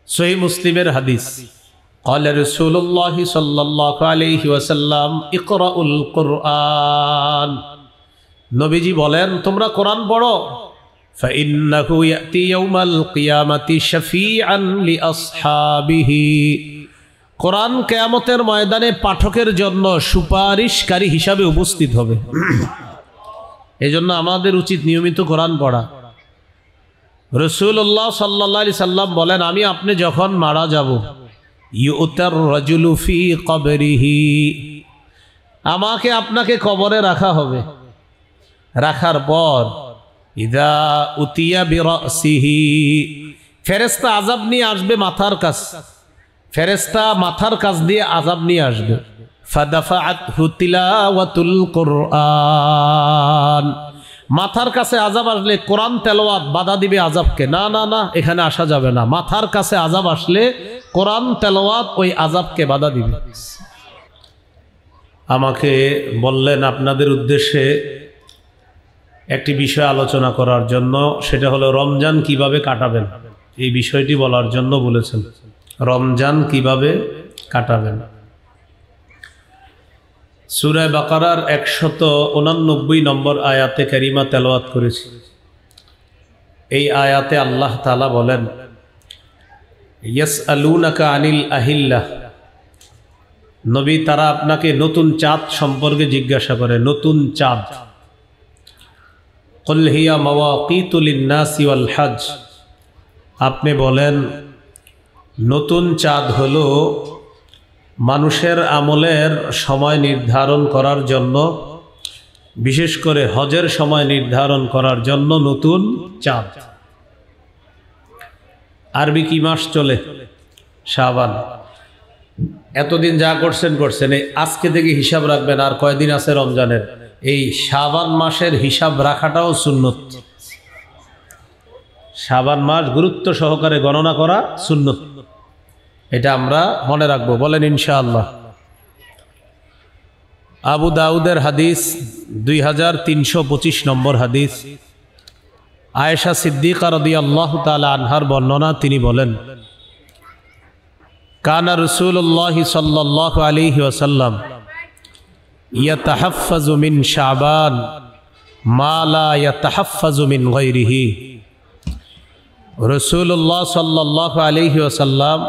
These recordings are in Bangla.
সহিহ মুসলিমের হাদিস, قال رسول الله صلى الله عليه وسلم اقرأوا القرآن। নবীজি বলেন তোমরা কোরআন পড়ো। فإنه يأتي يوم القيامة شفيعا لأصحابه। কোরআন কিয়ামতের ময়দানে পাঠকের জন্য সুপারিশকারী হিসাবে উপস্থিত হবে। এজন্য আমাদের উচিত নিয়মিত কোরআন পড়া। রাসূলুল্লাহ সাল্লাল্লাহু আলাইহি সাল্লাম বলেন, আমি আপনি যখন মারা যাব, ইউতার রাজুলু ফি কবরিহি, আমাকে আপনাকে কবরে রাখা হবে। রাখার পর ইদা উতিয়া বিরাসিহি, ফেরেশতা আযাব নিয়ে আসবে মাথার কাছে। ফেরেশতা মাথার কাছ দিয়ে আযাব নিয়ে আসবে। ফাদাফাআতহু তিলাওয়াতুল কুরআন, মাথার কাছে আযাব আসলে কোরআন তেলাওয়াত বাধা দিবে আযাবকে। না না না, এখানে আসা যাবে না। মাথার কাছে আযাব আসলে কোরআন তেলাওয়াত ওই আযাবকে বাধা দিবে। আমাকে বললেন আপনাদের উদ্দেশ্যে একটি বিষয় আলোচনা করার জন্য, সেটা হলো রমজান কিভাবে কাটাবেন। এই বিষয়টি বলার জন্য বলেছেন, রমজান কিভাবে কাটাবেন। সূরা বাকারার 189 নম্বর আয়াতে কারিমা তেলাওয়াত করেছি। এই আয়াতে আল্লাহ তাআলা বলেন, ইয়াসআলুনাকা আনিল আহিল্লাহ, নবী তারা আপনাকে নতুন চাঁদ সম্পর্কে জিজ্ঞাসা করে। নতুন চাঁদ, কুল হিয়া মাওয়াকিতু লিন-নাসি ওয়াল হজ, আপনি বলেন নতুন চাঁদ হলো মানুষের আমলের সময় নির্ধারণ করার জন্য, বিশেষ করে হজের সময় নির্ধারণ করার জন্য নতুন চাঁদ। আরবি কি মাস চলে? শাবান। এতদিন যা করছেন করছেন, এই আজকে থেকে হিসাব রাখবেন আর কয়দিন আছে রমজানের। এই শাবান মাসের হিসাব রাখাটাও সুন্নত। শাবান মাস গুরুত্ব সহকারে গণনা করা সুন্নত, এটা আমরা মনে রাখবো। বলেন ইনশাআল্লাহ। আবু দাউদের হাদিস 2325 নম্বর হাদিস, আয়েশা সিদ্দিকা রাদিয়াল্লাহু তাআলা আনহার বর্ণনা, তিনি বলেন, কানা রাসূলুল্লাহি সাল্লাল্লাহু আলাইহি ওয়াসাল্লাম ইয়াতাহাফফাজু মিন শাবান মা লা ইয়াতাহাফফাজু মিন গায়রিহি। রাসূলুল্লাহ সাল্লাল্লাহু আলাইহি ওয়াসাল্লাম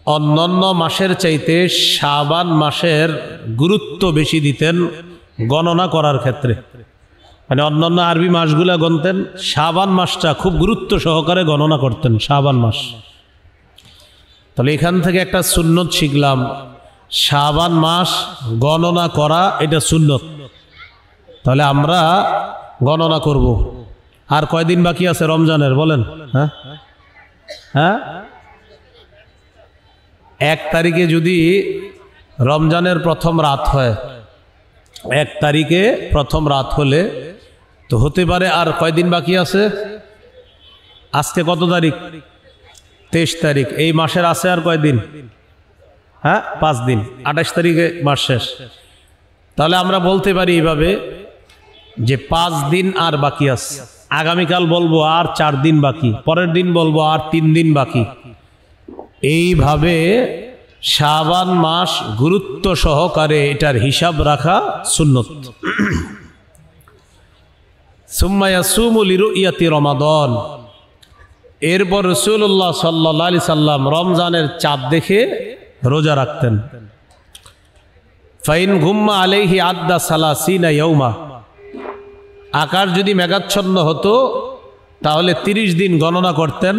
অন্যান্য মাসের চাইতে শাবান মাসের গুরুত্ব বেশি দিতেন গণনা করার ক্ষেত্রে। মানে অন্যান্য আরবি মাসগুলা গণতেন, শাবান মাসটা খুব গুরুত্ব সহকারে গণনা করতেন। শাবান মাস, তাহলে এখান থেকে একটা সুন্নত শিখলাম, শাবান মাস গণনা করা এটা সুন্নত। তাহলে আমরা গণনা করব। আর কয়দিন বাকি আছে রমজানের বলেন? হ্যাঁ হ্যাঁ, 1 তারিখে যদি রমজানের প্রথম রাত হয়, 1 তারিখে প্রথম রাত হলে তো হতে পারে আর কয়দিন বাকি আছে? আজকে কত তারিখ? 23 তারিখ। এই মাসের আছে আর কয়দিন? হ্যাঁ, 5 দিন। 28 তারিখে মাস শেষ। তাহলে আমরা বলতে পারি এইভাবে যে 5 দিন আর বাকি আছে। আগামীকাল বলবো আর 4 দিন বাকি, পরের দিন বলবো আর 3 দিন বাকি। এইভাবে শাবান মাস গুরুত্ব সহকারে এটার হিসাব রাখা সুন্নত। সুম্মা ইয়াসুমু লিরুইয়াতি রমাদান, এরপর রাসূলুল্লাহ সাল্লাল্লাহু আলাইহি সাল্লাম রমজানের চাঁদ দেখে রোজা রাখতেন। ফাইন গুম্মা আলাইহি আদ্দা সালাসিনা ইয়াউমা, আকাশ যদি মেঘাচ্ছন্ন হতো তাহলে 30 দিন গণনা করতেন।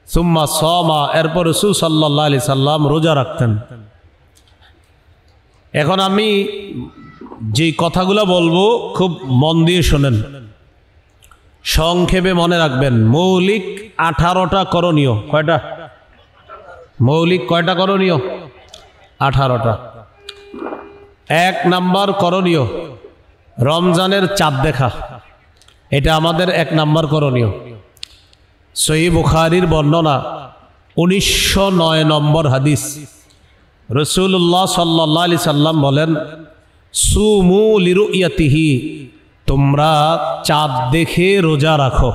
সুম্মা সামা, এরপর রাসূল সাল্লাল্লাহু আলাইহি সাল্লাম রোজা রাখতেন। এখন আমি যে কথাগুলো বলবো খুব মন দিয়ে শোনেন, সংক্ষেপে মনে রাখবেন। মৌলিক 18টা করণীয়। কয়টা মৌলিক? কয়টা করণীয়? 18টা। 1 নাম্বার করণীয় রমজানের চাঁদ দেখা, এটা আমাদের 1 নাম্বার করণীয়। সহিহ বুখারীর বর্ণনা 1909 নম্বর হাদিস, রাসূলুল্লাহ সাল্লাল্লাহু আলাইহি সাল্লাম বলেন, সুমু লিরুইয়াতিহি, তোমরা চাঁদ দেখে রোজা রাখো।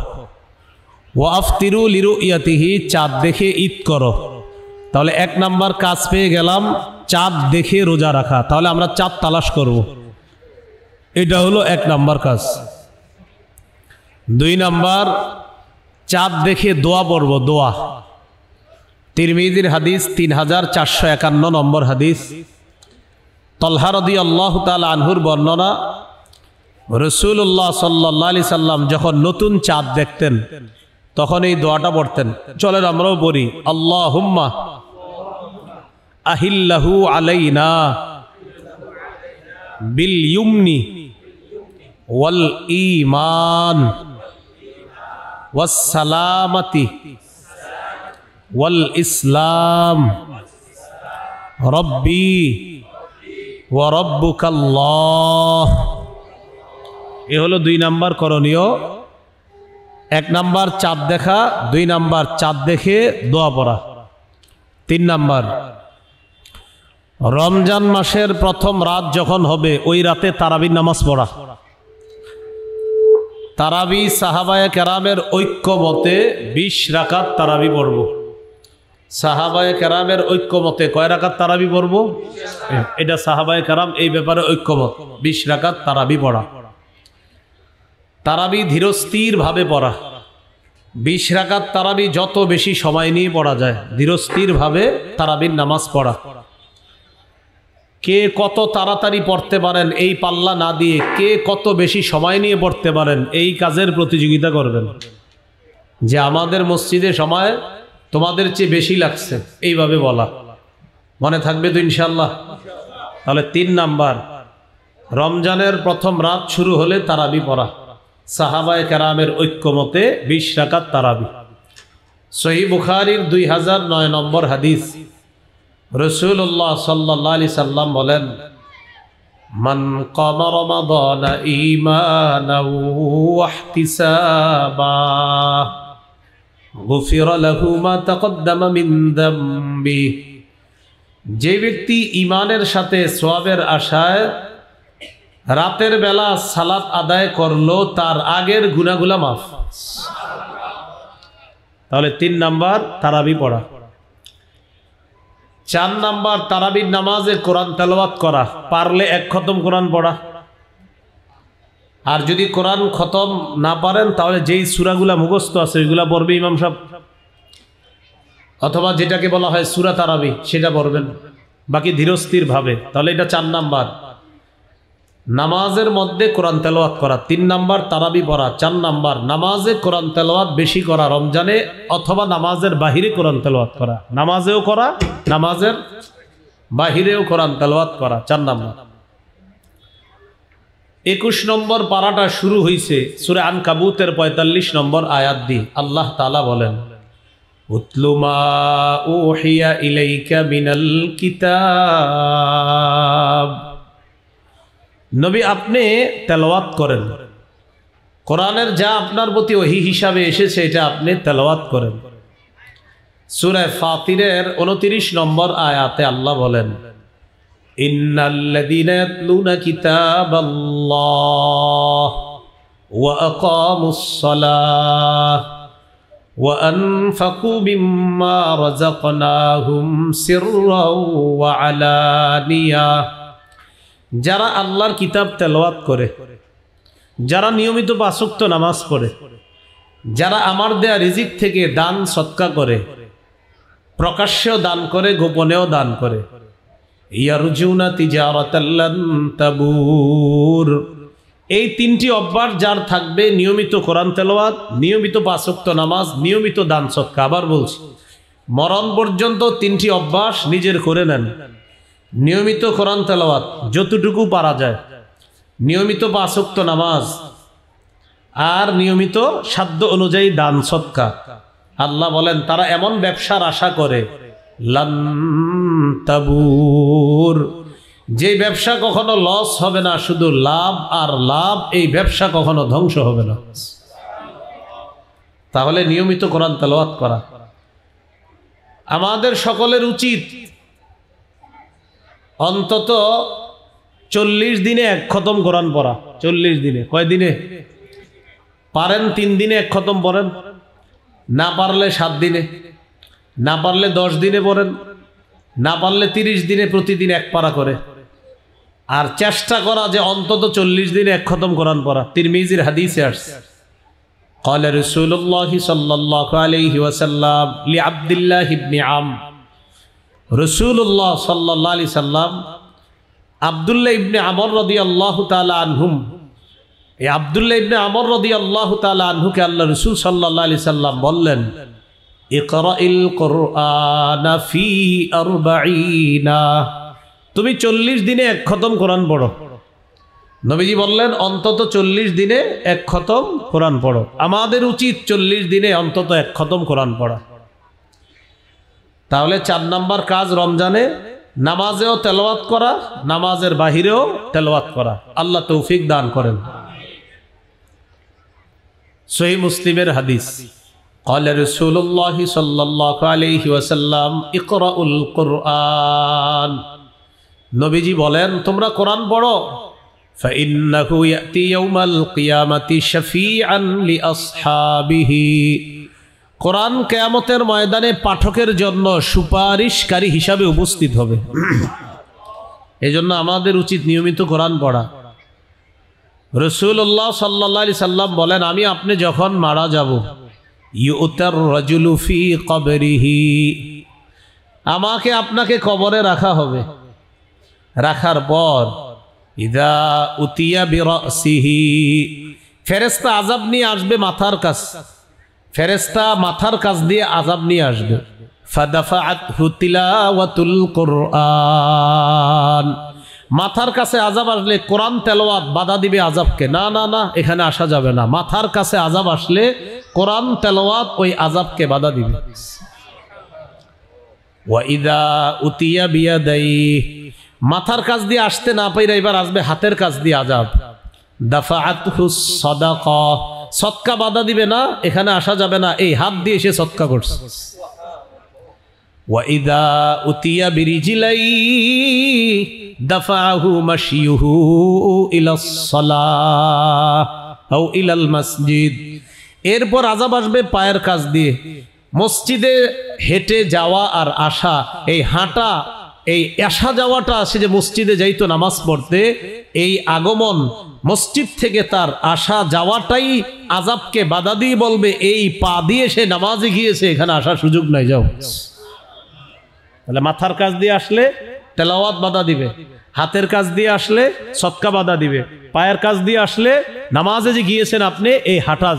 ওয়া আফতিরু লিরুইয়াতিহি, চাঁদ দেখে ঈদ করো। তাহলে 1 নাম্বার কাজ পেয়ে গেলাম, চাঁদ দেখে রোজা রাখা। তাহলে আমরা চাঁদ তালাশ করব, এটা হলো 1 নাম্বার কাজ। 2 নাম্বার, চাঁদ দেখে দোয়া পড়ব, দোয়া। তিরমিজির হাদিস 3451 নম্বর হাদিস। তলহা রাদিয়াল্লাহু তাআলা আনহুর বর্ণনা, রাসূলুল্লাহ সাল্লাল্লাহু আলাইহি সাল্লাম যখন নতুন চাঁদ দেখতেন তখন এই দোয়াটা পড়তেন। চলেন আমরাও পড়ি, আল্লাহুম্মা আহিল্লাহু আলাইনা বিল ইউমনি ওয়াল ঈমান ওয়াস সালামাতি ওয়াল ইসলাম রব্বি ওয়া রব্বুকাল্লাহ। এ হলো 2 নাম্বার করণীয়। 1 নাম্বার চাঁদ দেখা, 2 নাম্বার চাঁদ দেখে দোয়া পড়া। 3 নাম্বার, রমজান মাসের প্রথম রাত যখন হবে ওই রাতে তারাবির নামাজ পড়া। তারাবি সাহাবায়ে কেরামের ঐক্য মতে 20 রাকাত তারাবি পড়ব। সাহাবায়ে কেরামের ঐক্য মতে কয় রাকাত তারাবি পড়ব? এটা সাহাবায়ে কেরাম এই ব্যাপারে ঐক্যমত, 20 রাকাত তারাবি পড়া। তারাবি ধীরস্থির ভাবে পড়া। 20 রাকাত তারাবি যত বেশি সময় নিয়ে পড়া যায়, ধীরস্থির ভাবে তারাবির নামাজ পড়া। কে কত তাড়াতাড়ি পড়তে পারেন এই পাল্লা না দিয়ে কে কত বেশি সময় নিয়ে পড়তে পারেন এই কাজের প্রতিযোগিতা করবেন, যে আমাদের মসজিদে সময় তোমাদের চেয়ে বেশি লাগছে, এইভাবে বলা। মনে থাকবে তো ইনশাআল্লাহ? তাহলে 3 নাম্বার, রমজানের প্রথম রাত শুরু হলে তারাবি পড়া। সাহাবায়ে কেরামের ঐক্যমতে 20 রাকাত তারাবি। সহিহ বুখারীর 2009 নম্বর হাদিস, রাসূলুল্লাহ সাল্লাল্লাহু আলাইহি সাল্লাম বলেন, মান কামা রমাদানা ঈমানাও ওয়া ইহতিসাবা গুফিরা লাহু মা তাকদ্দামা মিন যামবি। যে ব্যক্তি ঈমানের সাথে সওয়াবের আশায় রাতের বেলা সালাত আদায় করলো তার আগের গুনাহগুলো মাফ। তাহলে 3 নাম্বার তারাবি পড়া। 4 নাম্বার, তারাবির নামাজে কোরআন তেলাওয়াত করা, পারলে 1 খতম কোরআন পড়া। আর যদি কোরআন খতম না পারেন তাহলে যেই সূরাগুলা মুখস্থ আছে ওইগুলা পড়বে ইমাম সাহেব, অথবা যেটাকে বলা হয় সূরা তারাবি সেটা পড়বেন, বাকি ধীরস্থির ভাবে। তাহলে এটা 4 নাম্বার, নামাজের মধ্যে কোরআন তেলাওয়াত করা। 3 নাম্বার তারাবি পড়া। 4 নাম্বার, নামাজে কোরআন তেলাওয়াত বেশি করা রমজানে, অথবা নামাজের বাহিরে কোরআন তেলাওয়াত করা। নামাজেও করা, নামাজের বাহিরেও কোরআন তেলাওয়াত করা। 4 নাম্বার। 21 নম্বর পারাটা শুরু হয়েছে সূরা আনকাবুতের 45 নম্বর আয়াত দিয়ে। আল্লাহ তাআলা বলেন, উতলু মা উহিয়া ইলাইকা মিনাল কিতাব। নবী আপনি তেলাওয়াত করেন, কোরআনের যা আপনার প্রতি ওহী হিসাবে এসেছে এটা আপনি তেলাওয়াত করেন। সূরা ফাতিরের 29 নম্বর আয়াতে আল্লাহ বলেন, ইন্নাল্লাযীনা ইয়াতলুনা কিতাবাল্লাহ ওয়া আকামুস সালাহ ওয়া আনফাকু মিম্মা রাযাকনাহুম সিররাও ওয়া আলানিয়া। যারা আল্লাহর কিতাব তেলাওয়াত করে, যারা নিয়মিত 5 ওয়াক্ত নামাজ পড়ে, যারা আমার দেয়া রিজিক থেকে দান সদকা করে, প্রকাশ্যেও দান করে, গোপনেও দান করে, ইয়ারজুনা তিজারাতাল লান তাবুর। এই 3টি অভ্যাস যার থাকবে, নিয়মিত কোরআন তেলাওয়াত, নিয়মিত 5 ওয়াক্ত নামাজ, নিয়মিত দান সদকা। আবার বলছি, মরণ পর্যন্ত 3টি অভ্যাস নিজের করে নেন। নিয়মিত কোরআন তেলাওয়াত যতটুকু পারা যায়, নিয়মিত 5 ওয়াক্ত নামাজ, আর নিয়মিত সাধ্য অনুযায়ী দান সদকা। আল্লাহ বলেন তারা এমন ব্যবসার আশা করে, লান তাবুর, যে ব্যবসা কখনো লস হবে না, শুধু লাভ আর লাভ, এই ব্যবসা কখনো ধ্বংস হবে না। তাহলে নিয়মিত কোরআন তেলাওয়াত করা। আমাদের সকলের উচিত অন্তত 40 দিনে 1 খতম কোরআন পড়া। 40 দিনে, কয় দিনে পারেন? 3 দিনে 1 খতম পড়েন, না পারলে 7 দিনে, না পারলে 10 দিনে পড়েন, না পারলে 30 দিনে প্রতিদিন 1 পারা করে। আর চেষ্টা করা যে অন্তত 40 দিনে 1 খতম কোরআন পড়া। তিরমিজির হাদিসে আসছে, قال رسول الله صلى الله عليه وسلم لعبد الله بن عم, রাসূলুল্লাহ সাল্লাল্লাহু আলাইহি সাল্লাম আব্দুল্লাহ ইবনে আমর রাদিয়াল্লাহু তাআলা আনহুম, এই আব্দুল্লাহ ইবনে আমর রাদিয়াল্লাহু তাআলা আনহুকে আল্লাহ রাসূল সাল্লাল্লাহু আলাইহি সাল্লাম বললেন, ইকরাইল কুরআনা ফি 40, তুমি 40 দিনে 1 খতম কোরআন পড়ো। নবীজি বললেন অন্তত 40 দিনে 1 খতম কোরআন পড়ো। আমাদের উচিত 40 দিনে অন্তত 1 খতম কোরআন পড়া। তাহলে 4 নাম্বার কাজ রমজানে নামাজেও তেলাওয়াত করা, নামাজের বাহিরেও তেলাওয়াত করা। আল্লাহ তৌফিক দান করেন। সহিহ মুসলিমের হাদিস, قال رسول الله صلى الله عليه وسلم اقرأوا القرآن, নবীজি বলেন তোমরা কোরআন পড়ো। فإنه يأتي يوم القيامة شفيعا لأصحابه, কোরআন কিয়ামতের ময়দানে পাঠকের জন্য সুপারিশকারী হিসাবে উপস্থিত হবে। এজন্য আমাদের উচিত নিয়মিত কোরআন পড়া। রাসূলুল্লাহ সাল্লাল্লাহু আলাইহি সাল্লাম বলেন, আমি আপনি যখন মারা যাব, ইউতার রাজুলু ফি কবরিহি, আমাকে আপনাকে কবরে রাখা হবে। রাখার পর ইদা উতিয়া বিরাসিহি, ফেরেশতা আযাব নিয়ে আসবে মাথার কাছে, ফেরেশতা মাথার কাছ দিয়ে আযাব নিয়ে আসবে। ফাদাফাআতহু তিলাওয়াতুল কুরআন, মাথার কাছে আযাব আসলে কোরআন তেলাওয়াত বাধা দিবে আযাবকে। না না না, এখানে আসা যাবে না। মাথার কাছে আযাব আসলে কোরআন তেলাওয়াত ওই আযাবকে বাধা দিবে। ওয়া ইদা উতিয়া বিয়াদাইহি, মাথার কাছ দিয়ে আসতে না পাইরা এবার আসবে হাতের কাছ দিয়ে আযাব। দাফাআতহু সাদাকা, সদকা বাধা দিবে না, এখানে আসা যাবে না, এই হাত দিয়ে সে সদকা করছে। ওয়া ইদা উতিয়া বিরিজিলাইহি দাফাহু মাশিয়ুহু ইলাস সালাহ আও ইলাল মসজিদ, এরপর আযাব আসবে পায়ের কাছ দিয়ে। মসজিদে হেঁটে যাওয়া আর আসা, এই হাঁটা, এই আসা যাওয়াটা, সে যে মসজিদে যাইতো নামাজ পড়তে, এই আগমন মসজিদ থেকে তার আসা যাওয়াটাই আযাবকে বাধা দিয়ে বলবে এই পা দিয়ে সে নামাজে গিয়েছে, এখানে আসার সুযোগ নাই, যাও। তাহলে মাথার কাছ দিয়ে আসলে তেলাওয়াত বাধা দিবে, হাতের কাছ দিয়ে আসলে সদকা বাধা দিবে, পায়ের কাছ দিয়ে আসলে নামাজে যে গিয়েছেন আপনি এই হাঁটা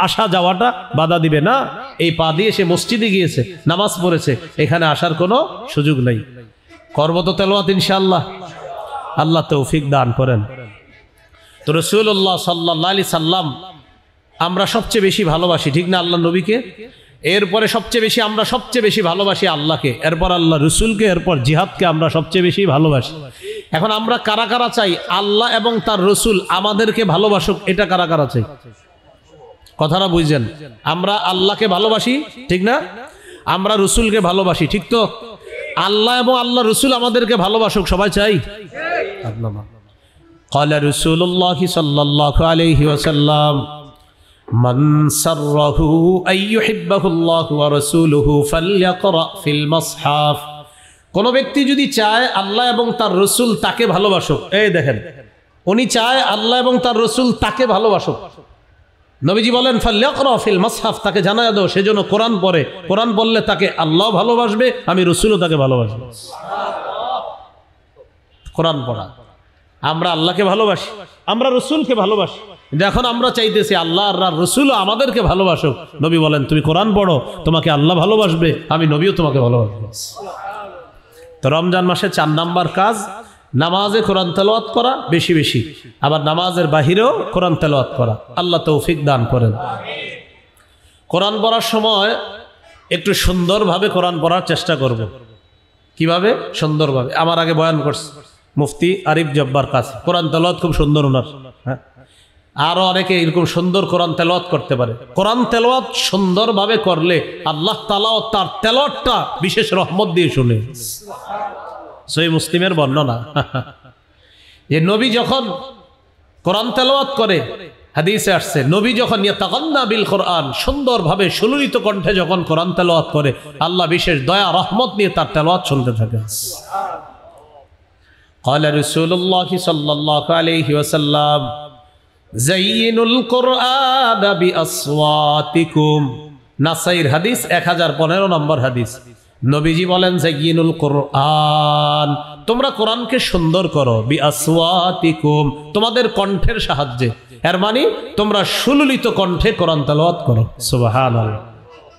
আসা যাওয়াটা বাধা দিবে না, এই পা দিয়ে সে মসজিদে গিয়েছে নামাজ পড়েছে, এখানে আসার কোনো সুযোগ নাই। করব তো তেলাওয়াত ইনশাআল্লাহ, আল্লাহ তৌফিক দান করেন। তো রাসূলুল্লাহ সাল্লাল্লাহু আলাইহি সাল্লাম আমরা সবচেয়ে বেশি ভালোবাসি, ঠিক না আল্লাহ নবীকে? এরপরে আমরা সবচেয়ে বেশি ভালোবাসি আল্লাহকে, এরপর আল্লাহ রসুলকে, এরপর জিহাদকে আমরা সবচেয়ে বেশি ভালোবাসি। এখন আমরা কারা কারা চাই আল্লাহ এবং তার রসুল আমাদেরকে ভালোবাসুক? এটা কারা কারা চাই? কথাটা বুঝছেন? আমরা আল্লাহকে ভালোবাসি, ঠিক না? আমরা রসুলকে ভালোবাসি, ঠিক তো? আল্লাহ এবং আল্লাহ রসুল আমাদেরকে ভালোবাসুক সবাই চাই। قال رسول الله صلى الله عليه وسلم من سره أن يحبه الله ورسوله فليقرأ في المصحف, কোন ব্যক্তি যদি চায় আল্লাহ এবং তার রসুল তাকে ভালোবাসুক, এই দেখেন উনি চায় আল্লাহ এবং তার রসুল তাকে ভালোবাসুক, নবীজি বলেন ফালইকরা ফিল মাসহাফ, তাকে জানায় দাও সেজন্য কোরআন পড়ে, কোরআন পড়লে তাকে আল্লাহ ভালোবাসবে, আমি রসুলও তাকে ভালোবাসবো। কোরআন পড়া, আমরা আল্লাহকে ভালোবাসি, আমরা রসুলকে ভালোবাসি, এখন আমরা চাইতেছি আল্লাহ আর রসুলও আমাদেরকে ভালোবাসুক। নবী বলেন তুমি কোরআন পড়ো, তোমাকে আল্লাহ ভালোবাসবে, আমি নবীও তোমাকে ভালোবাসবো। তো রমজান মাসে 4 নাম্বার কাজ নামাজে কোরআন তেলাওয়াত করা বেশি বেশি, আবার নামাজের বাহিরেও কোরআন তেলাওয়াত করা। আল্লাহ তৌফিক দান করেন। কোরআন পড়ার সময় একটু সুন্দরভাবে কোরআন পড়ার চেষ্টা করব। কিভাবে? সুন্দরভাবে। আমার আগে বয়ান করছে মুফতি আরিফ জব্বার কাছে, কোরআন তেলাওয়াত খুব সুন্দর ওনার, হ্যাঁ, আরো অনেকে এরকম সুন্দর কোরআন তেলাওয়াত করতে পারে। কোরআন তেলাওয়াত সুন্দরভাবে করলে আল্লাহ তাআলা তার তেলাওয়াতটা বিশেষ রহমত দিয়ে শুনে। সহিহ মুসলিমের বর্ণনা যে নবী যখন কোরআন তেলাওয়াত করে হাদিসে আসছে নবী যখন ইয়াতাগান্না বিল কোরআন, সুন্দরভাবে সুললিত কণ্ঠে যখন কোরআন তেলাওয়াত করে, আল্লাহ বিশেষ দয়া রহমত নিয়ে তার তেলাওয়াত শুনতে থাকে। قال رسول الله صلى الله عليه وسلم زينوا القرآن بأصواتكم। নাসাইর হাদিস 1015 নম্বর হাদিস। নবীজি বলেন জাইয়িনুল কোরআন, তোমরা কোরআনকে সুন্দর করো, বিআসওয়াতিকুম, তোমাদের কণ্ঠের সাহায্যে। এর মানে তোমরা সুললিত কণ্ঠে কোরআন তেলাওয়াত করো। সুবহানাল্লাহ।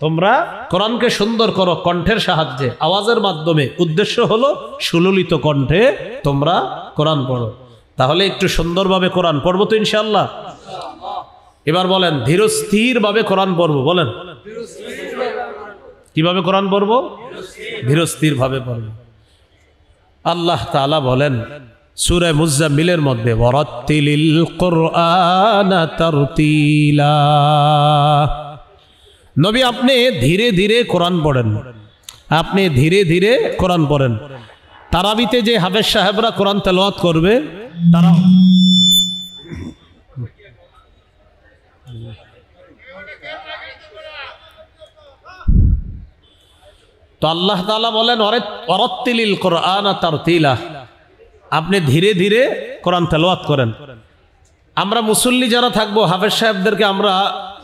তোমরা কোরআনকে সুন্দর করো কণ্ঠের সাহায্যে, আওয়াজের মাধ্যমে। উদ্দেশ্য হলো সুললিত কণ্ঠে তোমরা কোরআন পড়ো। তাহলে একটু সুন্দরভাবে কোরআন পড়বো তো ইনশাআল্লাহ। এবার বলেন ধীরস্থির ভাবে কোরআন পড়বো। বলেন কিভাবে কোরআন পড়বো? ধীরস্থির ভাবে পড়বো। আল্লাহ তাআলা বলেন সূরা মুজাম্মিলের মধ্যে, ওয়ারাত্তিলিল কুরআনা তারতিলা। নবী আপনি ধীরে ধীরে কোরআন পড়েন, আপনি ধীরে ধীরে কোরআন পড়েন। তারাবিতে যে হাফেজ সাহেবরা কোরআন তেলাওয়াত করবে, তারা তো আল্লাহ তাআলা বলেন ওয়ারাত্তিলিল কুরআনা তারতিলা, আপনি ধীরে ধীরে কোরআন তেলাওয়াত করেন। আমরা মুসল্লি যারা থাকবো, হাফেজ সাহেবদেরকে আমরা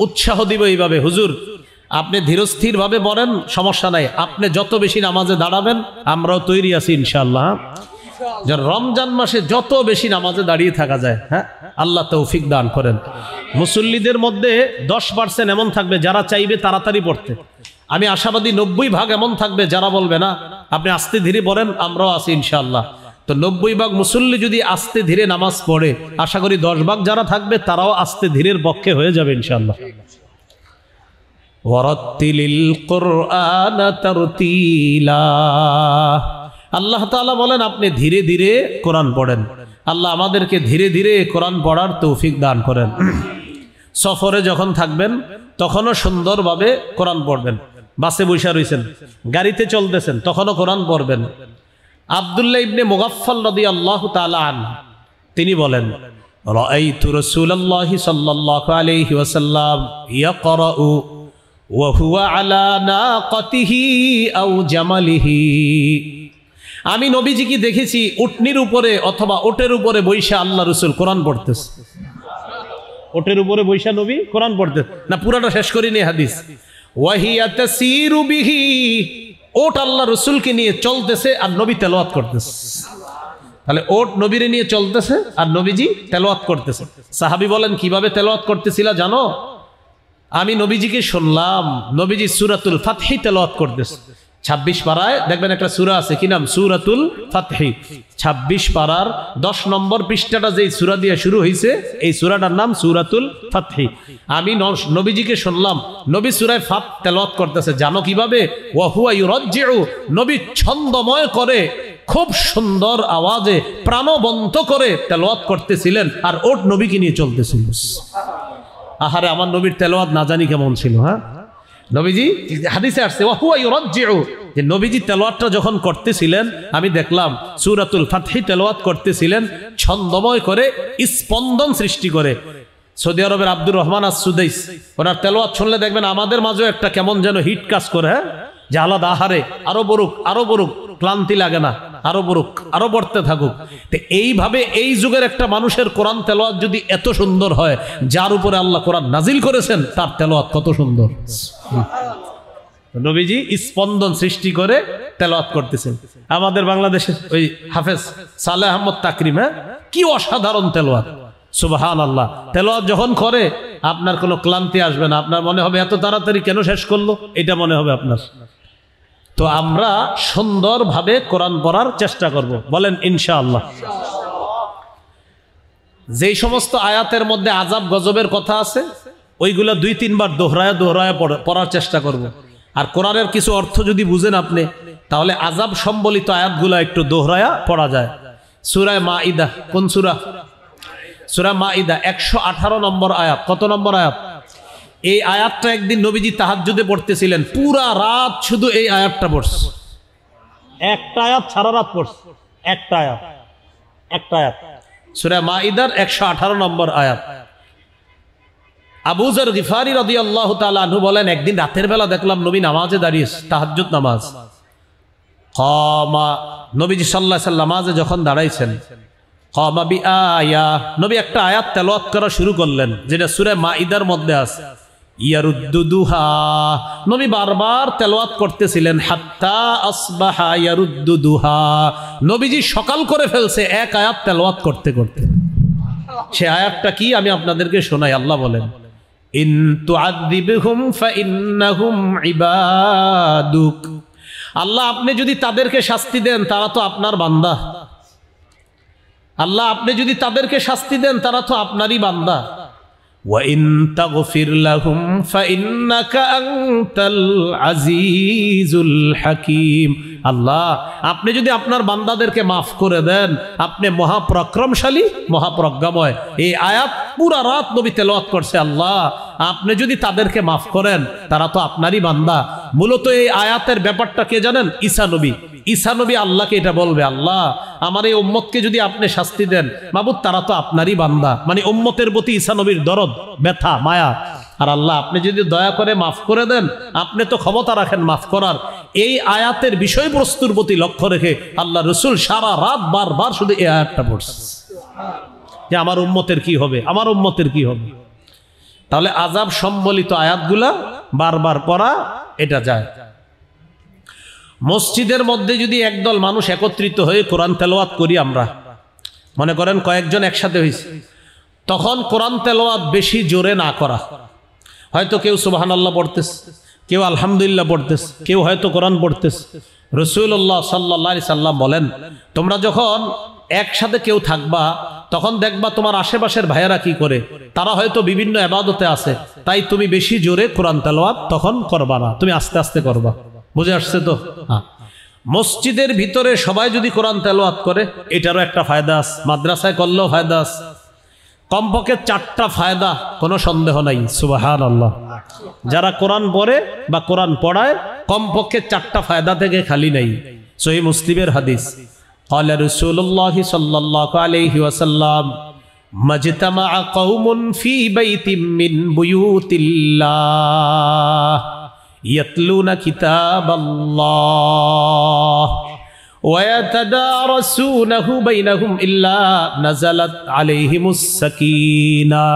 উৎসাহ দিব এইভাবে, হুজুর আপনি ধীরস্থির ভাবে পড়েন, সমস্যা নাই, আপনি যত বেশি নামাজে দাঁড়াবেন আমরাও তৈরি আছি ইনশাআল্লাহ। রমজান মাসে যত বেশি নামাজে দাঁড়িয়ে থাকা যায়, হ্যাঁ, আল্লাহ তৌফিক দান করেন। মুসল্লিদের মধ্যে 10% এমন থাকবে যারা চাইবে তাড়াতাড়ি পড়তে। আমি আশাবাদী 90% এমন থাকবে যারা বলবে না আপনি আস্তে ধীরে পড়েন, আমরাও আছি ইনশাআল্লাহ। তো 90% মুসল্লি যদি আস্তে ধীরে নামাজ পড়ে, আশা করি 10% যারা থাকবে তারাও আস্তে ধীরের পক্ষে হয়ে যাবে ইনশাআল্লাহ। ওয়ারাত্তিলিল কুরআনা তারতিলা, আল্লাহ তাআলা বলেন আপনি ধীরে ধীরে কোরআন পড়েন। আল্লাহ আমাদেরকে ধীরে ধীরে কোরআন পড়ার তৌফিক দান করেন। সফরে যখন থাকবেন তখনও সুন্দরভাবে কোরআন পড়বেন। বাসে বসে রয়েছেন, গাড়িতে চলতেছেন, তখনও কোরআন পড়বেন। আব্দুল্লাহ ইবনে মুগাফফাল রাদিয়াল্লাহু তাআলা আনহু তিনি বলেন, রাআইতু রাসূলুল্লাহি সাল্লাল্লাহু আলাইহি ওয়াসাল্লাম ইয়াকরাউ ওয়া হুয়া আলা নাকাতিহি আও জামালিহি। আমি নবীজিকে দেখেছি উটনির উপরে অথবা ওটের উপরে বৈশা আল্লাহ রাসূল কোরআন পড়তেছে। ওটের উপরে বৈশা নবী কোরআন পড়তেছে। না পুরাটা শেষ করিনি হাদিস। ওয়া হিয়া তাসিরু বিহি, ওট আল্লাহ রসুলকে নিয়ে চলতেছে আর নবী তেলাওয়াত করতেছে। তাহলে ওট নবীরে নিয়ে চলতেছে আর নবীজি তেলাওয়াত করতেছে। সাহাবী বলেন কিভাবে তেলাওয়াত করতেছিল জানো? আমি নবীজিকে শুনলাম নবীজি সূরাতুল ফাতহি তেলাওয়াত করতেছে। 26 পারায় দেখবেন একটা সূরা আছে, কি নাম? সূরাতুল ফাতহি। 26 পারার 10 নম্বর পৃষ্ঠাটা যেই সূরা দিয়ে শুরু হয়েছে, এই সূরাটার নাম সূরাতুল ফাতহি। আমি নবীজিকে শুনলাম নবী সূরা ফাত তেলাওয়াত করতেছে। জানো কিভাবে? ওয়া হুয়া ইউরাজ্জিউ, নবী ছন্দময় করে খুব সুন্দর আওয়াজে প্রাণবন্ত করে তেলাওয়াত করতেছিলেন আর ওট নবীকে নিয়ে চলতেছিল। আহারে আমার নবীর তেলাওয়াত না জানি কেমন ছিল। হ্যাঁ, নবীজি হাদিসে আসছে ওয়া হুয়া ইউরাজ্জিউ, যে নবীজি তেলাওয়াতটা যখন করতেছিলেন আমি দেখলাম সূরাতুল ফাতহি তেলাওয়াত করতেছিলেন ছন্দময় করে, স্পন্দন সৃষ্টি করে। সৌদি আরবের আব্দুর রহমান আস-সুদাইস, ওনার তেলাওয়াত শুনলে দেখবেন আমাদের মাঝেও একটা কেমন যেন হিট কাজ করে, হ্যাঁ, যে আলাদা, আহারে আরো বড়ুক আরো বড়ুক, ক্লান্তি লাগে না, আরো বড়ুক আরো পড়তে থাকুক। তো এইভাবে এই যুগের একটা মানুষের কোরআন তেলাওয়াত যদি এত সুন্দর হয়, যার উপরে আল্লাহ কোরআন নাজিল করেছেন তার তেলাওয়াত কত সুন্দর। নবীজি স্পন্দন সৃষ্টি করে তেলাওয়াত করতেছেন। আমাদের বাংলাদেশের ওই হাফেজ সালেহ আহমদ তাকরিম, হ্যাঁ, কি অসাধারণ তেলাওয়াত, সুবহানাল্লাহ। তেলাওয়াত যখন করে আপনার কোনো ক্লান্তি আসবে না, আপনার মনে হবে এত তাড়াতাড়ি কেন শেষ করলো, এটা মনে হবে আপনার। তো আমরা সুন্দরভাবে কোরআন পড়ার চেষ্টা করব, বলেন ইনশাআল্লাহ। যেই সমস্ত আয়াতের মধ্যে আযাব গজবের কথা আছে ওইগুলা 2-3 বার দোহরায়া পড়ার চেষ্টা করব। আর কোরআনের কিছু অর্থ যদি বুঝেন আপনি, তাহলে আযাব সম্বলিত আয়াতগুলো একটু দোহরায়া পড়া যায়। সূরা মাঈদা, কোন সূরা? সূরা মাঈদা 118 নম্বর আয়াত। কত নম্বর আয়াত? এই আয়াতটা একদিন নবীজি তাহাজ্জুদে পড়তেছিলেন, পুরা রাত শুধু এই আয়াতটা পড়ছে। একটা আয়াত সারা রাত পড়ছে, একটা আয়াত। সূরা মাঈদার 118 নম্বর আয়াত। আবু যর গিফারি রাদিয়াল্লাহু তাআলা আনহু বলেন, একদিন রাতের বেলা দেখলাম নবী নামাজে দাঁড়িয়ে, তাহাজ্জুদ নামাজ। কামা, নবীজি সাল্লাল্লাহু আলাইহি ওয়াসাল্লাম নামাজে যখন দাঁড়াইছেন, কামা বিআয়া, নবী একটা আয়াত তেলাওয়াত করা শুরু করলেন, যেটা সূরা মাইদার মধ্যে আছে। ইয়ারুদ্দুহা, নবী বারবার তেলাওয়াত করতেছিলেন, হাত্তা আসবাহা ইয়ারুদ্দুহা, নবীজি সকাল করে ফেলছে এক আয়াত তেলাওয়াত করতে করতে। সে আয়াতটা কি আমি আপনাদেরকে শোনাই। আল্লাহ বলেন, ইন তুআযিবহুম ফাইন্নাহুম ইবাদুক, আল্লাহ আপনি যদি তাদেরকে শাস্তি দেন তারা তো আপনার বান্দা। আল্লাহ আপনি যদি তাদেরকে শাস্তি দেন তারা তো আপনারই বান্দা। ওয়া ইন তাগফির লাহুম ফাইন্নাকা আনতাল আজিজুল হাকীম, আল্লাহ আপনি যদি আপনার বান্দাদেরকে মাফ করে দেন আপনি মহাপরাক্রমশালী মহাপ্রজ্ঞাময়। এই আয়াত পুরা রাত নবী তেলাওয়াত করছে, আল্লাহ আপনি যদি তাদেরকে মাফ করেন তারা তো আপনারই বান্দা। মূলত এই আয়াতের ব্যাপারটা কে জানেন? ঈসা নবী। ঈসা নবী আল্লাহকে এটা বলবে, আল্লাহ আমার এই উম্মতকে যদি আপনি শাস্তি দেন, মাবুদ তারা তো আপনারই বান্দা। মানে উম্মতের প্রতি ঈসা নবীর দরদ, ব্যথা, মায়া। আর আল্লাহ আপনি যদি দয়া করে মাফ করে দেন, আপনি তো ক্ষমতা রাখেন মাফ করার। এই আয়াতের বিষয়বস্তুর প্রতি লক্ষ্য রেখে আল্লাহ রসুল সারা রাত বারবার শুধু এই আয়াতটা পড়ছে যে আমার উম্মতের কি হবে, আমার উম্মতের কি হবে। তাহলে আযাব সম্বলিত আয়াতগুলা বারবার পড়া এটা যায়। মসজিদের মধ্যে যদি একদল মানুষ একত্রিত হয়ে কোরআন তেলাওয়াত করি, আমরা মনে করেন কয়েকজন একসাথে হয়েছে, তখন কোরআন তেলাওয়াত বেশি জোরে না করা। হয়তো কেউ সুবহানাল্লাহ পড়তেছে, কেউ আলহামদুলিল্লাহ পড়তেছে, কেউ হয়তো কোরআন পড়তেছে। রাসূলুল্লাহ সাল্লাল্লাহু আলাইহি সাল্লাম বলেন, তোমরা যখন একসাথে কেউ থাকবা তখন দেখবা তোমার আশেপাশের ভাইয়েরা কি করে, তারা হয়তো বিভিন্ন ইবাদতে আছে, তাই তুমি বেশি জোরে কোরআন তেলাওয়াত তখন করবা না, তুমি আস্তে আস্তে করবা। বুঝে আসছে তো? হ্যাঁ। মসজিদের ভিতরে সবাই যদি কোরআন তেলাওয়াত করে এটারও একটা ফায়দা আছে, মাদ্রাসায় করলেও ফায়দা আছে। কমপক্ষে 4টা ফায়দা, কোনো সন্দেহ নাই। সুবহানাল্লাহ। যারা কোরআন পড়ে বা কোরআন পড়ায় কমপক্ষে 4টা ফায়দা থেকে খালি নাই। সহিহ মুসলিমের হাদিস, قال رسول الله صلى الله عليه وسلم ما اجتمع قوم في بيت من بيوت الله يتلون كتاب الله ويتدارسونه بينهم إلا نزلت عليهم السكينة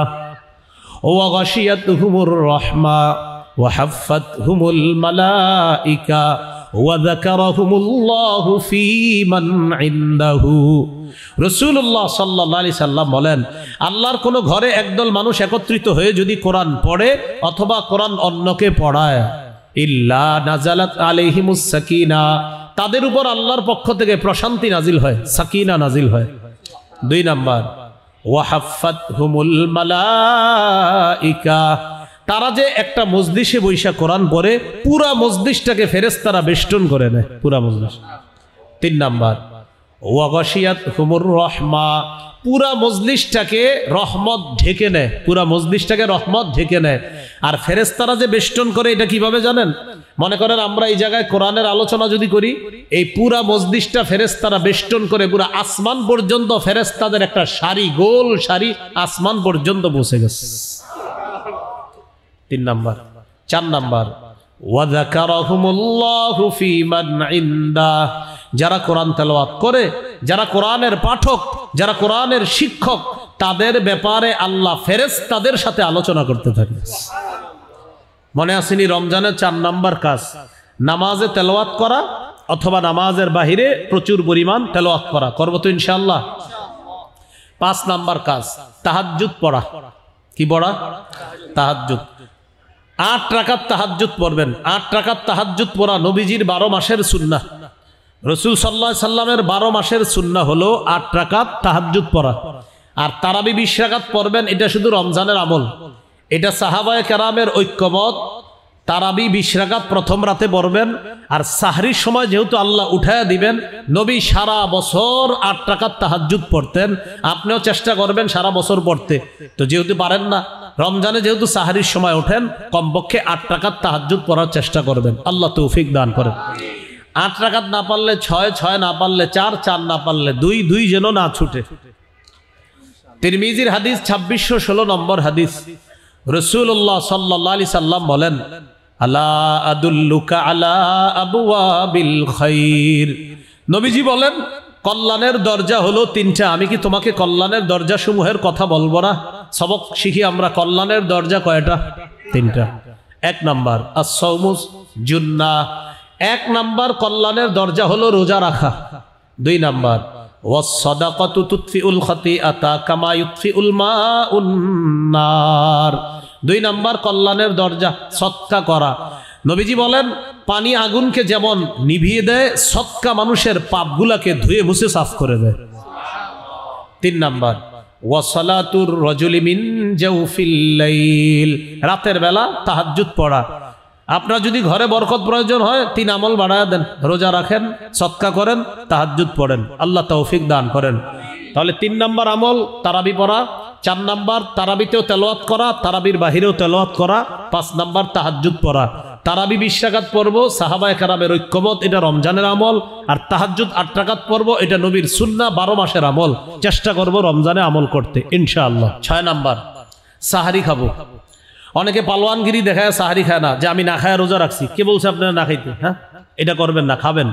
وغشيتهم الرحمة وحفتهم الملائكة وذكرهم الله في من عنده। রাসূলুল্লাহ সাল্লাল্লাহু আলাইহি সাল্লাম বলেন, আল্লাহর কোন ঘরে একদল মানুষ একত্রিত হয়ে যদি কোরআন পড়ে অথবা কোরআন অন্যকে পড়ায়, ইল্লা নাজালাত আলাইহিমুস সাকিনা, তাদের উপর আল্লাহর পক্ষ থেকে প্রশান্তি নাজিল হয়, সাকিনা নাজিল হয়। 2 নাম্বার, ওয়া হাফাতহুমুল মালাইকা, তারা যে একটা মজলিসে বৈশা কোরআন পড়ে পুরা মজলিসটাকে ফেরেশতারা বেষ্টন করে নেয়, পুরা মজলিস। 3 নাম্বার, ওয়া গাশিয়াতহুমুর রাহমা, পুরা মজলিসটাকে রহমত ঢেকে নেয়, পুরা মজলিসটাকে রহমত ঢেকে নেয়। আর ফেরেশতারা যে বেষ্টন করে এটা কিভাবে জানেন? মনে করেন আমরা এই জায়গায় কোরআনের আলোচনা যদি করি, এই পুরা মজলিসটা ফেরেশতারা বেষ্টন করে পুরা আসমান পর্যন্ত, ফেরেশতাদের একটা সারি, গোল সারি আসমান পর্যন্ত পৌঁছে গেছে। 3 নাম্বার। 4 নাম্বার, ওয়া যাকারাহুমুল্লাহু ফী মান ইনদা, যারা কোরআন তেলাওয়াত করে, যারা কোরআনের পাঠক, যারা কোরআনের শিক্ষক, তাদের ব্যাপারে আল্লাহ ফেরেশতাদের সাথে আলোচনা করতে থাকে। মনে আসেনি রমজানের 4 নাম্বার কাজ নামাজে তেলাওয়াত করা অথবা নামাজের বাহিরে প্রচুর পরিমাণ তেলাওয়াত করা, করব তো ইনশাআল্লাহ। 5 নাম্বার কাজ তাহাজ্জুদ পড়া। কি পড়া? তাহাজ্জুদ। 8 রাকাত তাহাজ্জুদ পড়বেন। 8 রাকাত তাহাজ্জুদ পড়া নবীজির 12 মাসের সুন্নাহ। রাসূল সাল্লাল্লাহু আলাইহি সাল্লামের 12 মাসের সুন্নাহ হলো 8 রাকাত তাহাজ্জুদ পড়া। আর তারাবি 20 রাকাত পড়বেন, এটা শুধু রমজানের আমল। এটা সাহাবায়ে কেরামের ঐক্যমত। তারাবি 20 রাকাত প্রথম রাতে পড়বেন। আর সাহরির সময় যেহেতু আল্লাহ উঠায়া দিবেন, নবী সারা বছর 8 রাকাত তাহাজ্জুদ পড়তেন। আপনিও চেষ্টা করবেন সারা বছর পড়তে। তো যেহেতু পারেন না, রমজানে যেহেতু সাহরির সময় ওঠেন, কমপক্ষে 8 রাকাত তাহাজ্জুদ পড়ার চেষ্টা করবেন। আল্লাহ তৌফিক দান করেন। 8 রাকাত না পারলে 6, 6 না পারলে 4, 4 না পারলে 2, 2 যেন না ছুটে। তিরমিজির হাদিস 2616 নম্বর হাদিস, রাসূলুল্লাহ সাল্লাল্লাহু আলাইহি সাল্লাম বলেন, আলা আদুল্লুকা আলা আবওয়াবিল খাইর। নবীজি বলেন, কল্যাণের দরজা হলো তিনটা, আমি কি তোমাকে কল্যাণের দরজা সমূহের কথা বলবো না? সবক শিখি আমরা, কল্যাণের দরজা কয়টা? তিনটা। এক নাম্বার আস-সাওমুস জুন্নাহ, এক নাম্বার কল্যাণের দরজা হলো রোজা রাখা। দুই নাম্বার ওয়াস-সাদাকাতু তুতফিউল খাতিআতা কামা ইউতফিউল মাউন নার। দুই নাম্বার কল্যাণের দরজা সদকা করা। নবীজি বলেন, পানি আগুনকে যেমন নিভিয়ে দেয়, সদকা মানুষের পাপগুলাকে ধুয়ে মুছে সাফ করে দেয়। তিন নাম্বার ওয়াসালাতুর রাজুলি মিন জাওফিল লাইল, রাতের বেলা তাহাজ্জুদ পড়া। আপনার যদি ঘরে বরকত প্রয়োজন হয়, 3 আমল বাড়ায় দেন, রোজা রাখেন, সদকা করেন, তাহাজ্জুদ পড়েন, আল্লাহ তৌফিক দান করেন। তাহলে 3 নাম্বার আমল তারাবি পড়া, 4 নাম্বার তারাবিতেও তেলাওয়াত করা, তারাবির বাহিরেও তেলাওয়াত করা, 5 নাম্বার তাহাজ্জুদ পড়া। তারাবি 20 রাকাত পড়ব, সাহাবায়ে কেরামের ঐক্যমত, এটা রমজানের আমল। আর তাহাজ্জুদ 8 রাকাত পড়ব, এটা নবীর সুন্নাহ, 12 মাসের আমল। চেষ্টা করব রমজানে আমল করতে ইনশাআল্লাহ। 6 নাম্বার সাহারি খাবো। অনেকে পালোয়ানগিরি দেখায় সাহারি খায় না, যে আমি না খায় রোজা রাখছি। কে বলছে আপনারা না খাইতে? হ্যাঁ, এটা করবেন না, খাবেন।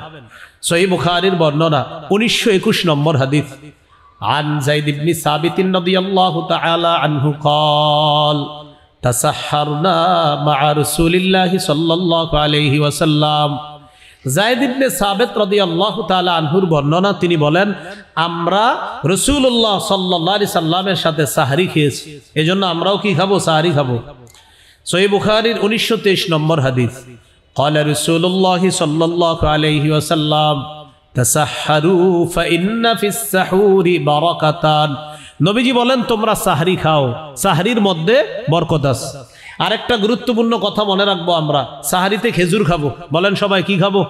সহিহ বুখারীর বর্ণনা 1921 নম্বর হাদিস, আন যায়েদ ইবনে সাবিত রাদিয়াল্লাহু তাআলা আনহু قال তাসাহহারনা মা রাসূলিল্লাহি সাল্লাল্লাহু আলাইহি ওয়াসাল্লাম। যায়েদ ইবনে সাবিত রাদিয়াল্লাহু তাআলা আনহুর বর্ণনা, তিনি বলেন, আমরা রাসূলুল্লাহ সাল্লাল্লাহু আলাইহি সাল্লামের সাথে সাহরি খেয়েছি, এজন্য আমরাও কি খাবো? সাহরি খাবো। সহিহ বুখারীর 1923 নম্বর হাদিস, قال رسول الله صلى الله عليه وسلم تسحروا فإن في السحور بركتان। নবীজি বলেন, তোমরা সাহরি খাও, সাহরির মধ্যে বরকত আছে। আরেকটা গুরুত্বপূর্ণ কথা মনে রাখবো, আমরা সাহরিতে খেজুর খাবো। বলেন সবাই কি খাবো?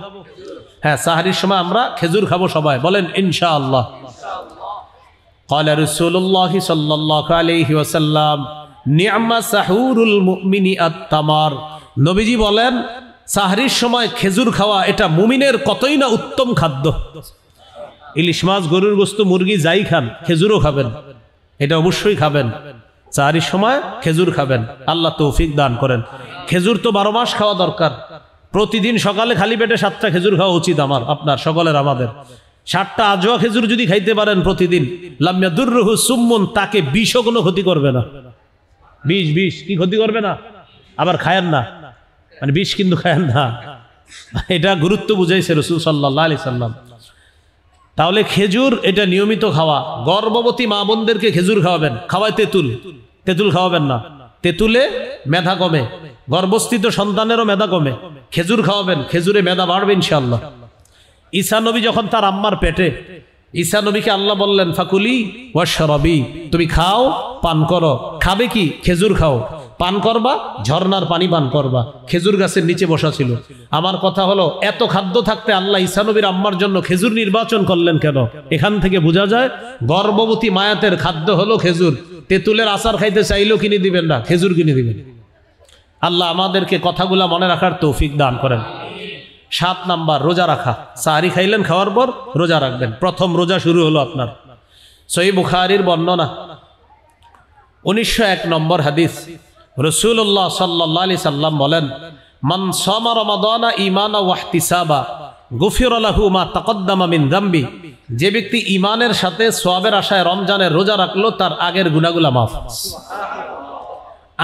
হ্যাঁ, সাহরির সময় আমরা খেজুর খাবো সবাই, বলেন ইনশাআল্লাহ। قال رسول الله صلى الله عليه وسلم نعم سحور المؤمن التمر। নবীজি বলেন, সাহরির সময় খেজুর খাওয়া এটা মুমিনের কতই না উত্তম খাদ্য। ইলিশ মাছ, গরুর গোশত, মুরগি যাই খান, খেজুরও খাবেন, এটা অবশ্যই খাবেন। সাহরির সময় খেজুর খাবেন, আল্লাহ তৌফিক দান করেন। খেজুর তো 12 মাস খাওয়া দরকার। প্রতিদিন সকালে খালি পেটে 7টা খেজুর খাওয়া উচিত আমার, আপনার, সকলের, আমাদের। 7টা আজোয়া খেজুর যদি খাইতে পারেন প্রতিদিন, লাম ইয়াদুররুহু সুম্মুন, তাকে বিষও কোনো ক্ষতি করবে না। বিষ কি ক্ষতি করবে না? আবার খায়েন না, মানে বিষ কিন্তু খায়েন না, এটা গুরুত্ব বুঝাইছে রাসূল সাল্লাল্লাহু আলাইহি সাল্লাম। তাহলে খেজুর এটা নিয়মিত খাওয়া। গর্ভবতী মা বোনদেরকে খেজুর খাওয়াবেন। খাওয়ায় তেঁতুল খাওয়াবেন না, তেঁতুলে মেধা কমে, গর্ভস্থিত সন্তানেরও মেধা কমে। খেজুর খাওয়াবেন, খেজুরে মেধা বাড়বে ইনশাআল্লাহ। ঈসা নবী যখন তার আম্মার পেটে, ঈসা নবীকে আল্লাহ বললেন, ফাকুলি ওয়াশরাবি, তুমি খাও, পান করো। খাবে কি? খেজুর খাও। পান করবা, ঝর্ণার পানি পান করবা। খেজুর গাছের নিচে বসা ছিল। আমার কথা হলো, এত খাদ্য থাকতে আল্লাহ ঈসা নবীর আম্মার জন্য খেজুর নির্বাচন করলেন কেন? এখান থেকে বোঝা যায়, গর্ভবতী মায়াতের খাদ্য হলো খেজুর। তেঁতুলের আচার খাইতে চাইলেও কিনে দিবেন না, খেজুর কিনে দিবেন। আল্লাহ আমাদেরকে কথাগুলা মনে রাখার তৌফিক দান করেন। 7 নাম্বার রোজা রাখা। সাহরি খাইলেন, খাওয়ার পর রোজা রাখবেন। প্রথম রোজা শুরু হলো আপনার। সহিহ বুখারীর বর্ণনা 1901 নম্বর হাদিস, রাসূলুল্লাহ সাল্লাল্লাহু আলাইহি সাল্লাম বলেন, মান সামা রমাদানা ঈমানা ওয়া ইহতিসাবা গুফিরা লাহু মা তাকদ্দামা মিন যামবি। যে ব্যক্তি ঈমানের সাথে সওয়াবের আশায় রমজানের রোজা রাখলো, তার আগের গুনাহগুলো মাফ।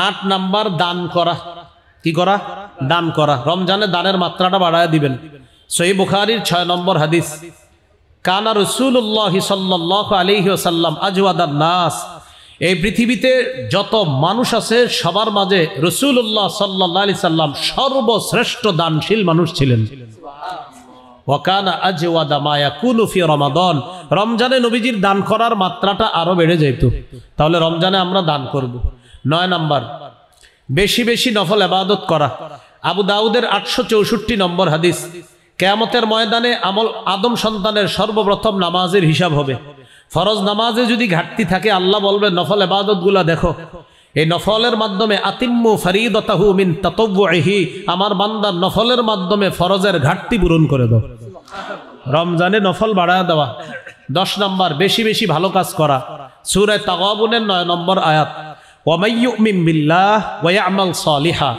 8 নাম্বার দান করা। কি করা? দান করা। রমজানে দানের মাত্রাটা বাড়ায় দিবেন। সহিহ বুখারীর 6 নম্বর হাদিস, কানা রাসূলুল্লাহ সাল্লাল্লাহু আলাইহি ওয়াসাল্লাম আজওয়াদান নাস। এই পৃথিবীতে যত মানুষ আছে সবার মাঝে রাসূলুল্লাহ সাল্লাল্লাহু আলাইহি সাল্লাম সর্বশ্রেষ্ঠ দানশীল মানুষ ছিলেন। ওয়া কানা আজওয়াদা মা ইয়াকুনু ফি রমাদান। রমজানে নবীজির দান করার মাত্রাটা আরো বেড়ে যেত। তাহলে রমজানে আমরা দান করব। 9 নাম্বার বেশি বেশি নফল ইবাদত করা। আবু দাউদের 864 নম্বর হাদিস, কিয়ামতের ময়দানে আদম সন্তানের সর্বপ্রথম নামাজের হিসাব হবে। ফরজ নামাজে যদি ঘাটতি থাকে, আল্লাহ বলবে নফল ইবাদতগুলো দেখো। এই নফলের মাধ্যমে আতিম্মু ফরিদাতাহু মিন তাতাওউহি, আমার বান্দা নফলের মাধ্যমে ফরজের ঘাটতি পূরণ করে দাও। রমজানে নফল বাড়ায় দেওয়া। 10 নাম্বার বেশি বেশি ভালো কাজ করা। সূরা তাগাবুনের 9 নম্বর আয়াত, ওয়া মান ইউমিন বিল্লাহ ওয়া ইয়ামাল সালিহা,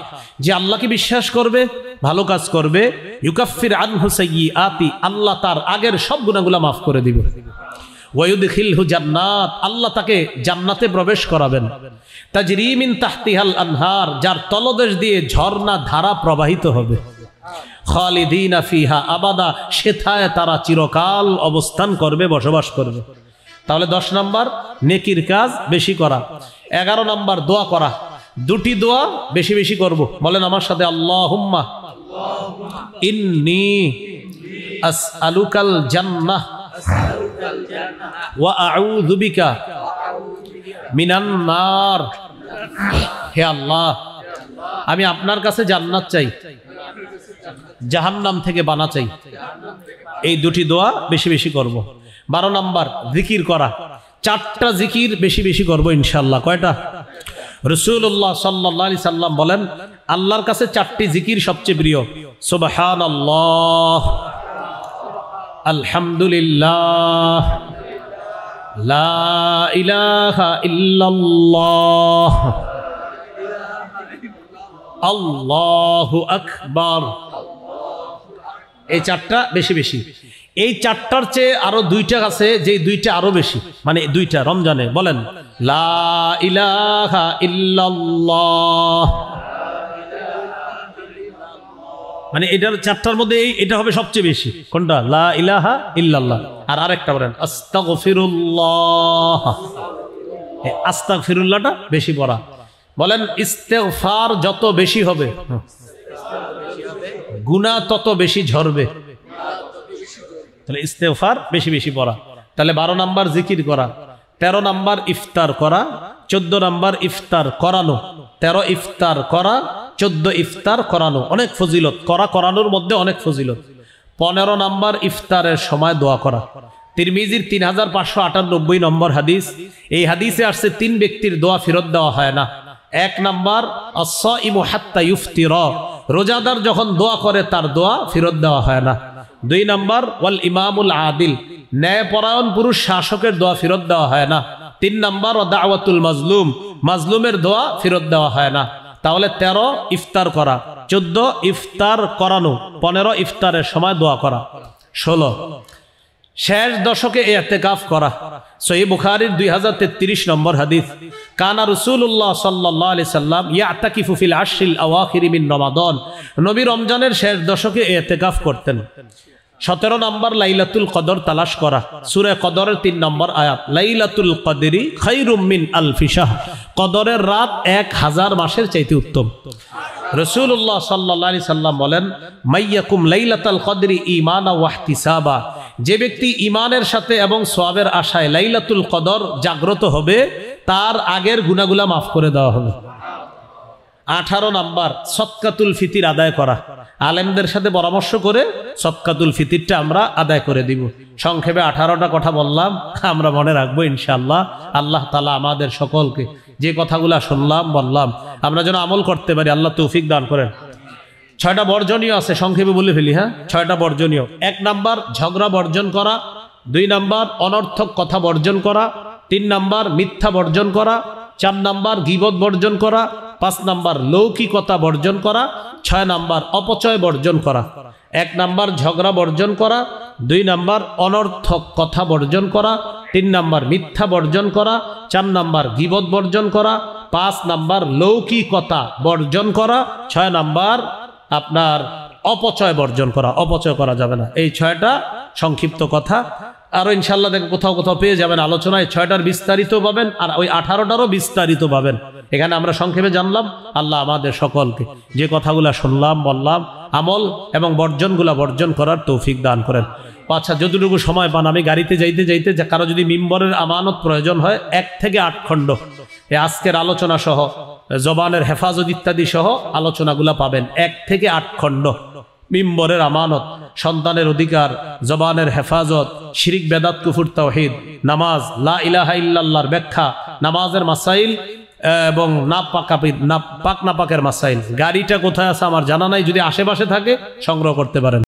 যে আল্লাহকে বিশ্বাস করবে, ভালো কাজ করবে, ইউকাফির আনহু সাইয়্যাতি, আল্লাহ তার আগের সব গুনাহগুলো মাফ করে দিবে। ওয়া ইউদখিলহু জান্নাত, আল্লাহ তাকে জান্নাতে প্রবেশ করাবেন। তাজরি মিন তাহতিহাল আনহার, যার তলদেশ দিয়ে ঝর্ণা ধারা প্রবাহিত হবে। খালিদিনা ফিহা আবাদা, সেথায় তারা চিরকাল অবস্থান করবে, বসবাস করবে। তাহলে 10 নাম্বার নেকির কাজ বেশি করা। 11 নাম্বার দোয়া করা। দুটি দোয়া বেশি বেশি করব, বলেন আমার সাথে, আল্লাহুম্মা ইন্নী আসআলুকাল জান্নাহ ওয়া আউযু বিকা মিনান নার। হে আল্লাহ, আমি আপনার কাছে জান্নাত চাই, জাহান্নাম থেকে বানা চাই। এই দুটি দোয়া বেশি বেশি করব। 12 নাম্বার জিকির করা। 4টা জিকির বেশি বেশি করব ইনশাআল্লাহ। কয়টা? রাসূলুল্লাহ সাল্লাল্লাহু আলাইহি সাল্লাম বলেন, আল্লাহর কাছে 4টি জিকির সবচেয়ে প্রিয়। সুবহানাল্লাহ, আলহামদুলিল্লাহ, লা ইলাহা ইল্লাল্লাহ, আল্লাহু আকবার। এই 4টা বেশি বেশি। এই 4টার চেয়ে আরো 2টা আছে, যে 2টা আরো বেশি, মানে 2টা রমজানে বলেন, লা ইলাহা ইল্লাল্লাহ, মানে এটার 4টার মধ্যে এটা হবে সবচেয়ে বেশি। কোনটা? লা ইলাহা ইল্লাল্লাহ। আর আরেকটা বলেন আস্তাগফিরুল্লাহ। আস্তাগফিরুল্লাহটা বেশি পড়া। বলেন ইস্তেগফার যত বেশি হবে গুনাহ তত বেশি ঝরবে। তাহলে ইস্তেগফার বেশি বেশি পড়া। তাহলে 12 নাম্বার জিকির করা, 13 নাম্বার ইফতার করা, 14 নাম্বার ইফতার করানো, 13 ইফতার করা, 14 ইফতার করানো। অনেক ফজিলত, করানোর মধ্যে অনেক ফজিলত। 15 নাম্বার ইফতারের সময় দোয়া করা। তিরমিজির 3598 নম্বর হাদিস। এই হাদিসে আসছে 3 ব্যক্তির দোয়া ফেরত দেওয়া হয় না। 1 নাম্বার আস-সাইমু হাত্তা ইফতিরা, রোজাদার যখন দোয়া করে তার দোয়া ফেরত দেওয়া হয় না। 2 নাম্বার ওয়াল ইমামুল আদিল, ন্যায়পরায়ণ পুরুষ শাসকের দোয়া ফেরত দেওয়া হয় না। 3 নাম্বার ওয়া দাওয়াতুল মাজলুম, মাজলুমের দোয়া ফেরত দেওয়া হয় না। তাহলে 13 ইফতার করা, 14 ইফতার করানো, 15 ইফতারের সময় দোয়া করা। 16 শেষ দশকে ইতিকাফ করা। সহিহ বুখারীর 2033 নম্বর হাদিস। কানা রাসূলুল্লাহ সাল্লাল্লাহু আলাইহি সাল্লাম ইয়াতাকিফু ফিল আশরিল আওয়াখির মিন রমাদান, নবী রমজানের শেষ দশকে ইতিকাফ করতেন। 17 নম্বর লাইলাতুল কদর তালাশ করা। সূরা কদরের 3 নম্বর আয়াত, লাইলাতুল কদরি খায়রুম মিন আলফি শাহর, কদরের রাত 1000 মাসের চাইতে উত্তম। রাসূলুল্লাহ সাল্লাল্লাহু আলাইহি সাল্লাম বলেন, মাইয়াকুম লাইলাতুল কদরি ঈমানা ওয়া ইহতিসাবা, যে ব্যক্তি ঈমানের সাথে এবং সওয়াবের আশায় লাইলাতুল কদর জাগ্রত হবে, তার আগের গুনাহগুলো মাফ করে দেওয়া হবে। 18 নাম্বার সদকাতুল ফিতির আদায় করা। আলেমদের সাথে পরামর্শ করে সদকাতুল ফিতিরটা আমরা আদায় করে দিব। সংক্ষেপে 18টা কথা বললাম, আমরা মনে রাখবো ইনশাআল্লাহ। আল্লাহ তাআলা আমাদের সকলকে যে কথাগুলো শুনলাম বললাম আমরা যেন আমল করতে পারি, আল্লাহ তৌফিক দান করেন। 6টা বর্জনীয় আছে, সংক্ষেপে বলে ফেলি। 6টা বর্জনীয়। 1 নাম্বার ঝগড়া বর্জন করা, 2 নাম্বার অনর্থক কথা বর্জন করা, 3 নাম্বার মিথ্যা বর্জন করা, 4 নাম্বার গীবত বর্জন করা, 5 নাম্বার লৌকিকতা বর্জন করা, 6 নাম্বার অপচয় বর্জন করা। 1 নাম্বার ঝগড়া বর্জন করা, 2 নাম্বার অনর্থক কথা বর্জন করা, 3 নাম্বার মিথ্যা বর্জন করা, 4 নাম্বার গীবত বর্জন করা, 5 নাম্বার লৌকিকতা বর্জন করা, 6 নাম্বার আপনার অপচয় বর্জন করা। অপচয় করা যাবে না। এই 6টা সংক্ষিপ্ত কথা। আরো ইনশাআল্লাহ দেখেন কোথাও কোথাও পেয়ে যাবেন আলোচনায়। 6টার বিস্তারিত পাবেন আর ওই 18টারও বিস্তারিত পাবেন। এখানে আমরা সংক্ষেপে জানলাম। আল্লাহ আমাদের সকলকে যে কথাগুলো শুনলাম বললাম আমল এবং বর্জনগুলা বর্জন করার তৌফিক দান করেন। আচ্ছা, যতটুকু সময় পান, আমি গাড়িতে যাইতে যাইতে কারো যদি মিম্বরের আমানত প্রয়োজন হয় 1 থেকে 8 খণ্ড এই আজকের আলোচনা সহ জবানের হেফাজত ইত্যাদি সহ আলোচনাগুলা পাবেন। 1 থেকে 8 খণ্ড মিম্বরের আমানত, সন্তানের অধিকার, জবানের হেফাজত, শিরিক বেদাত কুফর তাওহীদ, নামাজ, লা ইলাহা ইল্লাল্লাহর ব্যাখ্যা, নামাজের মাসাইল এবং পাক না পাকের মাসাইল। গাড়িটা কোথায় আছে আমার জানা নাই, যদি আশেপাশে থাকে সংগ্রহ করতে পারেন।